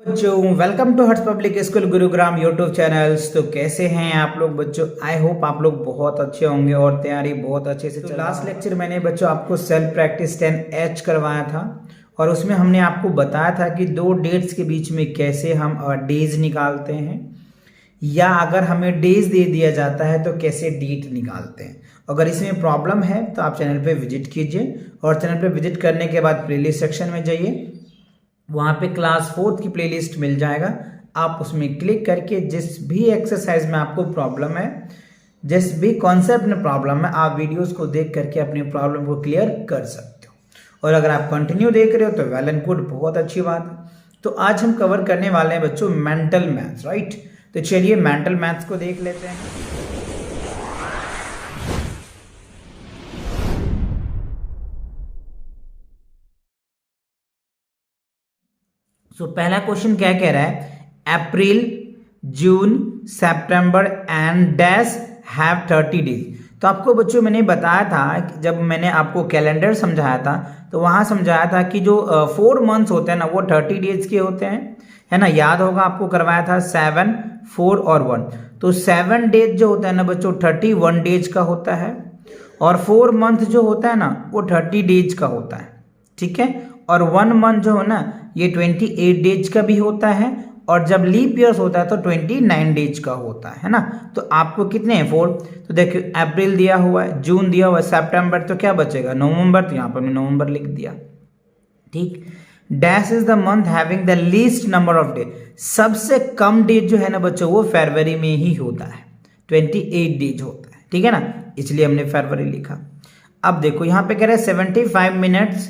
बच्चों welcome to Harsh public school Gurugram YouTube channels. तो कैसे हैं आप लोग बच्चों? आई होप आप लोग बहुत अच्छे होंगे और तैयारी बहुत अच्छे से चल। लास्ट लेक्चर मैंने बच्चों आपको सेल्फ प्रैक्टिस 10H करवाया था और उसमें हमने आपको बताया था कि दो डेट्स के बीच में कैसे हम डेज निकालते हैं, या अगर हमें डेज दे दिया जाता है तो कैसे डेट निकालते हैं। अगर इसमें प्रॉब्लम है तो आप चैनल पे विजिट कीजिए और चैनल पे विजिट करने के बाद प्लेलिस्ट सेक्शन में जाइए, वहाँ पे क्लास 4 की प्लेलिस्ट मिल जाएगा। आप उसमें क्लिक करके जिस भी एक्सरसाइज में आपको प्रॉब्लम है, जिस भी कॉन्सेप्ट में प्रॉब्लम है, आप वीडियोस को देख करके अपनी प्रॉब्लम को क्लियर कर सकते हो। और अगर आप कंटिन्यू देख रहे हो तो वेल एंड गुड, बहुत अच्छी बात है। तो आज हम कवर करने वाले हैं बच्चों मेंटल मैथ्स, राइट। तो चलिए मेंटल मैथ्स को देख लेते हैं। पहला क्वेश्चन क्या कह रहा है? अप्रैल, जून, सितंबर एंड डैश हैव 30 डेज। तो आपको बच्चों मैंने बताया था कि जब मैंने आपको कैलेंडर समझाया था तो वहां समझाया था कि जो 4 मंथ्स होते हैं ना वो 30 डेज के होते हैं, है ना। याद होगा आपको करवाया था 7, 4 और 1। तो 7 डेज जो होता है ना बच्चों 31 डेज का होता है, और 4 मंथ जो होता है ना वो 30 डेज का होता है, ठीक है। और 1 मंथ जो है ना ये 28 डेज का भी होता है, और जब लीप ईयर्स होता है तो 29 डेज का होता है ना। तो आपको कितने हैं? 4। तो देखिए अप्रैल दिया हुआ है, जून दिया हुआ है, सितंबर, तो क्या बचेगा? नवंबर। तो यहाँ पर मैं नवंबर लिख दिया, ठीक। Dash is the month having the least number of day. सबसे कम डेज जो है ना बच्चों वो फरवरी में ही होता है, 28 डेज होता है, ठीक है ना, इसलिए हमने फरवरी लिखा। अब देखो यहाँ पे कह रहे हैं 75 minutes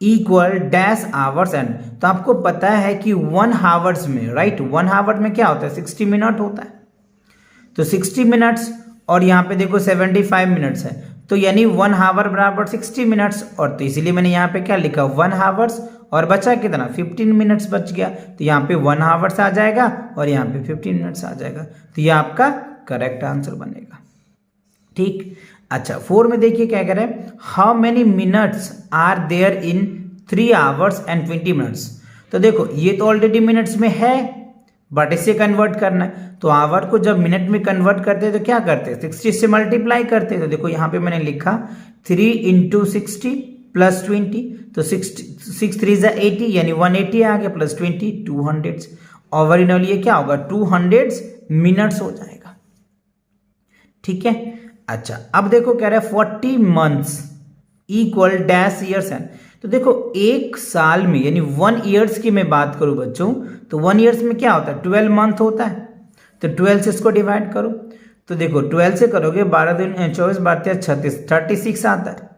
equal dash hours and. तो आपको पता है कि 1 आवर्स में, राइट, 1 आवर में क्या होता है? 60 मिनट होता है। तो 60 मिनट्स और यहाँ पे देखो 75 मिनट्स है, तो यानी 1 आवर बराबर 60 मिनट्स। और तो इसीलिए मैंने यहाँ पे क्या लिखा? 1 आवर्स, और बचा कितना? 15 मिनट्स बच गया। तो यहाँ पे 1 आवर्स आ जाएगा और यहाँ पे 15 मिनट्स आ जाएगा। तो ये आपका करेक्ट आंसर बनेगा, ठीक। अच्छा 4 में देखिए क्या कह रहे हैं? How many minutes are there in 3 hours and 20 minutes. तो देखो ये तो ऑलरेडी मिनट्स में है, बट इसे कन्वर्ट करना है। तो आवर को जब मिनट में कन्वर्ट करते हैं तो क्या करते हैं? 60 से मल्टीप्लाई करते हैं। तो देखो यहाँ पे मैंने लिखा 3 × 60 + 20। तो 6 3 = 80, यानी 180 आ गया, प्लस 20 200। ओवरऑल ये क्या होगा? 200 मिनट्स हो जाएगा, ठीक है। अच्छा अब देखो कह रहा है 40 months equal dash years and. तो देखो एक साल में, यानी 1 ईयर्स की मैं बात करूं बच्चों, तो 1 ईयर्स में क्या होता है? 12 मंथ होता है। तो 12 से इसको डिवाइड करो। तो देखो 12 से करोगे 12 दूनी 24, 12 36, 36 आता है।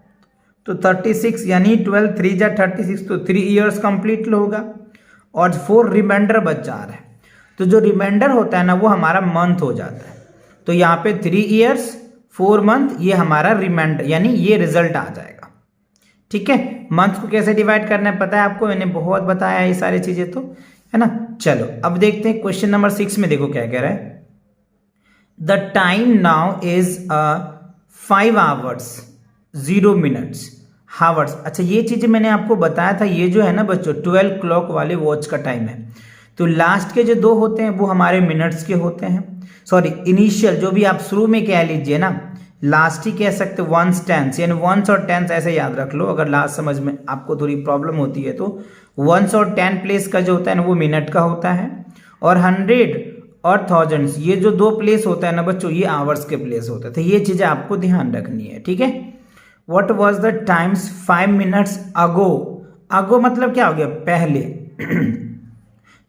तो 36 यानी 12 3 × 36, तो 3 ईयर्स कंप्लीट होगा। और 4 रिमाइंडर बच जा रहा है। तो जो रिमाइंडर होता है ना वो हमारा मंथ हो जाता है। तो यहाँ पे 3 ईयर्स 4 मंथ, ये हमारा रिमाइंडर यानी ये रिजल्ट आ जाएगा, ठीक है। मंथ को कैसे डिवाइड करना है पता है आपको, मैंने बहुत बताया है ये सारी चीजें, तो है ना। चलो अब देखते हैं क्वेश्चन नंबर 6 में। देखो क्या कह रहा है? The time now is 5 hours 0 minutes hours. अच्छा ये चीजें मैंने आपको बताया था, ये जो है ना बच्चों 12 क्लॉक वाले वॉच का टाइम है। तो लास्ट के जो 2 होते हैं वो हमारे मिनट्स के होते हैं, सॉरी इनिशियल जो भी आप शुरू में कह लीजिए ना, लास्ट ही कह सकते, वंस टेंस, यानी वंस और टेंस ऐसे याद रख लो। अगर लास्ट समझ में आपको थोड़ी प्रॉब्लम होती है तो वंस और 10 प्लेस का जो होता है ना वो मिनट का होता है, और 100 और थाउजेंड्स ये जो 2 प्लेस होता है ना बच्चों ये आवर्स के प्लेस होता है। तो ये चीजें आपको ध्यान रखनी है, ठीक है। What was the times 5 minutes ago. Ago मतलब क्या हो गया? पहले।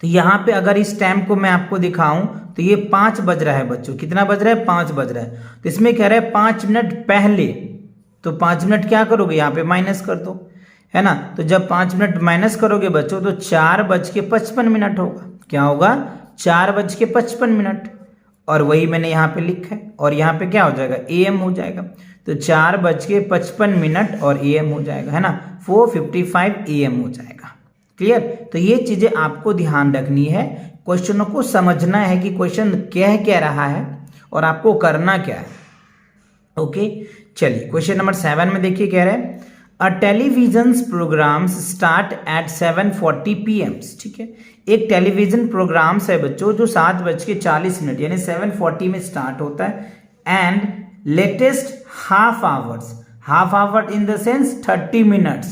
तो यहाँ पे अगर इस टाइम को मैं आपको दिखाऊं तो ये 5 बज रहा है बच्चों। कितना बज रहा है? 5 बज रहा है। तो इसमें कह रहा है 5 मिनट पहले। तो 5 मिनट क्या करोगे? यहाँ पे माइनस कर दो, है ना। तो जब 5 मिनट माइनस करोगे बच्चों तो 4:55 होगा। क्या होगा? 4:55। और वही मैंने यहाँ पे लिखा है, और यहाँ पे क्या हो जाएगा? AM हो जाएगा। तो 4:55 और AM हो जाएगा, है ना, 4:55 AM हो जाएगा। क्लियर? तो ये चीजें आपको ध्यान रखनी है, क्वेश्चनों को समझना है कि क्वेश्चन क्या रहा है और आपको करना क्या है। ओके चलिए क्वेश्चन नंबर 7 में देखिए कह रहे हैं a television programmes start at 7:40 PM। ठीक है, एक टेलीविजन प्रोग्राम्स है बच्चों जो 7:40 यानी 7:40 में स्टार्ट होता है and latest half hour in the sense 30 minutes.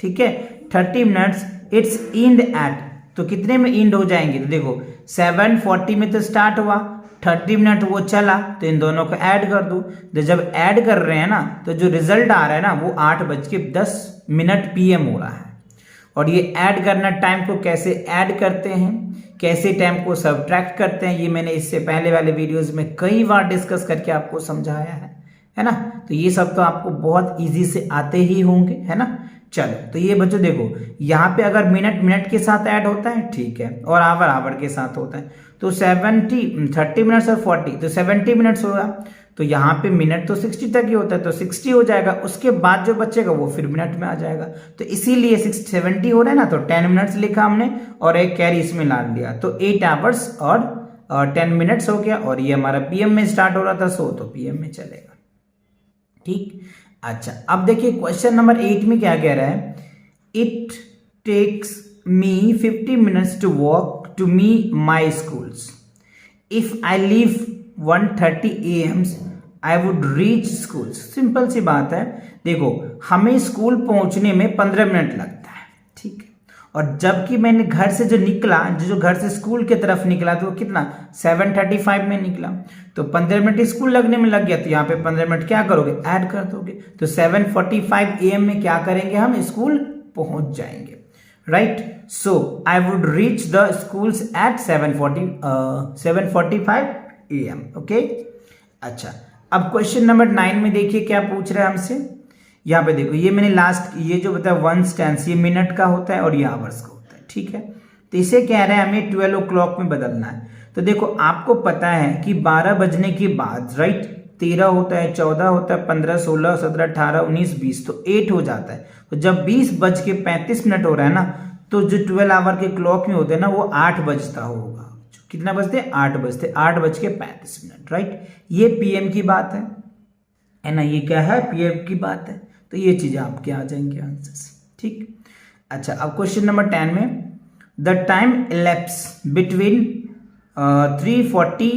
ठीक है, 30 मिनट्स इट्स इंड एट, तो कितने में इंड हो जाएंगे? तो देखो 7:40 में तो स्टार्ट हुआ, 30 मिनट वो चला, तो इन दोनों को ऐड कर दो। तो जब ऐड कर रहे हैं ना तो जो रिजल्ट आ रहा है ना वो 8:10 PM हो रहा है। और ये ऐड करना टाइम को कैसे ऐड करते हैं, कैसे टाइम को सब्ट्रैक्ट करते हैं, ये मैंने इससे पहले वाले वीडियोस में कई बार डिस्कस करके आपको समझाया है ना। तो ये सब तो आपको बहुत इजी से आते ही होंगे, है ना। चलो, तो ये बच्चों देखो यहाँ पे अगर मिनट के साथ ऐड होता है, ठीक है, और आवर के साथ होता है, तो 30 मिनट्स और 40 तो 70 मिनट्स होगा। तो यहाँ पे मिनट तो 60 तक ही होता है, तो 60 हो जाएगा, उसके बाद जो बचेगा वो फिर मिनट में आ जाएगा। तो इसीलिए 70 हो रहा है ना, तो 10 मिनट्स लिखा हमने और एक कैरी इसमें ला दिया, तो 8 आवर्स और 10 मिनट्स हो गया। और ये हमारा PM में स्टार्ट हो रहा था, सो तो PM में चलेगा। ठीक, अच्छा, अब देखिए क्वेश्चन नंबर 8 में क्या कह रहा है, it takes me 50 minutes to walk to me my schools, if I leave 1:30 AM I would reach schools. Simple सी बात है, देखो हमें स्कूल पहुंचने में 15 मिनट लगता है, ठीक है, और जबकि मैंने घर से जो निकला, जो घर से स्कूल की तरफ निकला, तो कितना 7:35 में निकला, तो 15 मिनट स्कूल लगने में लग गया। तो यहाँ पे 15 मिनट क्या करोगे, ऐड कर दोगे, तो 7:45 AM में क्या करेंगे, हम स्कूल पहुंच जाएंगे, right. So I would reach the schools at 7:45 AM। Okay, अच्छा, अब क्वेश्चन नंबर 9 में देखिए क्या पूछ रहा है हमसे। यहाँ पे देखो, ये मैंने लास्ट ये जो बताया 1 टेंस, ये मिनट का होता है और ये आवर्स का होता है, ठीक है। तो इसे कह रहे हैं हमें 12 o'clock में बदलना है। तो देखो आपको पता है कि 12 बजने के बाद, राइट, 13 होता है, 14 होता है, 15, 16, 17, 18, 19, 20, तो 8 हो जाता है। तो जब 20:35 हो रहा है ना, तो जो 12 आवर के क्लॉक में होते हैं ना, वो 8 बजता होगा। कितना बजते हैं, 8 बजते, 8:35, राइट। ये PM की बात है ना, ये क्या है, PM की बात है। तो ये चीजें आपके आ जाएंगे आंसर से, ठीक। अच्छा, अब क्वेश्चन नंबर 10 में, the time ellipse between 3:40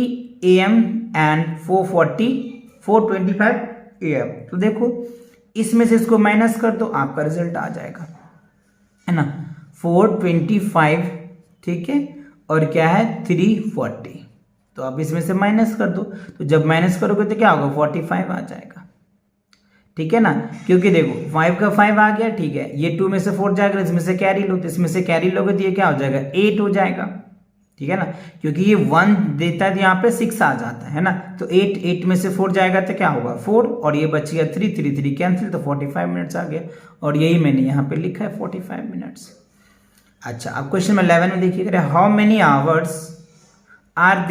AM and 4:25 AM। तो देखो इसमें से इसको माइनस कर दो, आपका रिजल्ट आ जाएगा, है ना, 4:25, ठीक है, और क्या है 3:40। तो आप इसमें से माइनस कर दो, तो जब माइनस करोगे तो क्या होगा, 45 आ जाएगा, ठीक है ना, क्योंकि देखो 5 का 5 आ गया, ठीक है, ये 2 में से 4 जाएगा, इसमें से कैरी लो, तो इसमें से कैरी लोगे तो ये क्या हो जाएगा, 8 हो जाएगा, ठीक है ना, क्योंकि ये 1 देता है तो यहाँ पे 6 आ जाता है ना, तो 8 में से 4 जाएगा तो क्या होगा 4, और ये बच गया 3 कैंसिल, तो 45 मिनट्स आ गया, और यही मैंने यहाँ पे लिखा है 45 मिनट्स। अच्छा, अब क्वेश्चन नंबर 11 में देखिए, how many hours are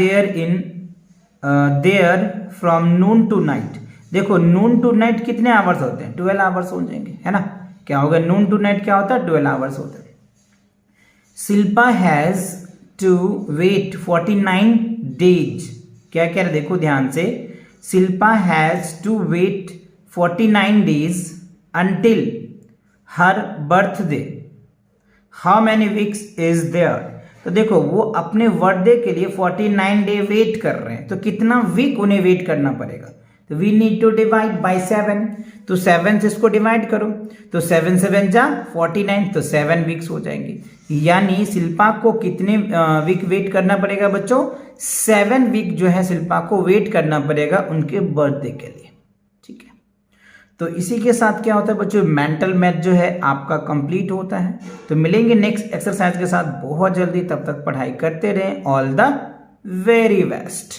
there from noon to night. देखो नून टू नाइट कितने आवर्स होते हैं, 12 आवर्स हो जाएंगे, है ना। क्या होगा, नून टू नाइट क्या होता है, 12 आवर्स होता है। Shilpa has to wait 49 days. क्या कह रहे, देखो ध्यान से, Shilpa has to wait 49 days until her birthday, how many weeks is there. तो देखो वो अपने बर्थडे के लिए 49 डे वेट कर रहे हैं, तो कितना वीक उन्हें वेट करना पड़ेगा, तो we need to divide by 7, तो 7 से इसको डिवाइड करो, तो 7 7 जा 49, तो 7 वीक्स हो जाएंगे। यानी शिल्पा को कितने वीक वेट करना पड़ेगा बच्चों, 7 वीक जो है शिल्पा को वेट करना पड़ेगा उनके बर्थडे के लिए, ठीक है। तो इसी के साथ क्या होता है बच्चों, मेंटल मैथ जो है आपका कंप्लीट होता है। तो मिलेंगे नेक्स्ट एक्सरसाइज के साथ बहुत जल्दी, तब तक पढ़ाई करते रहें। All the very best.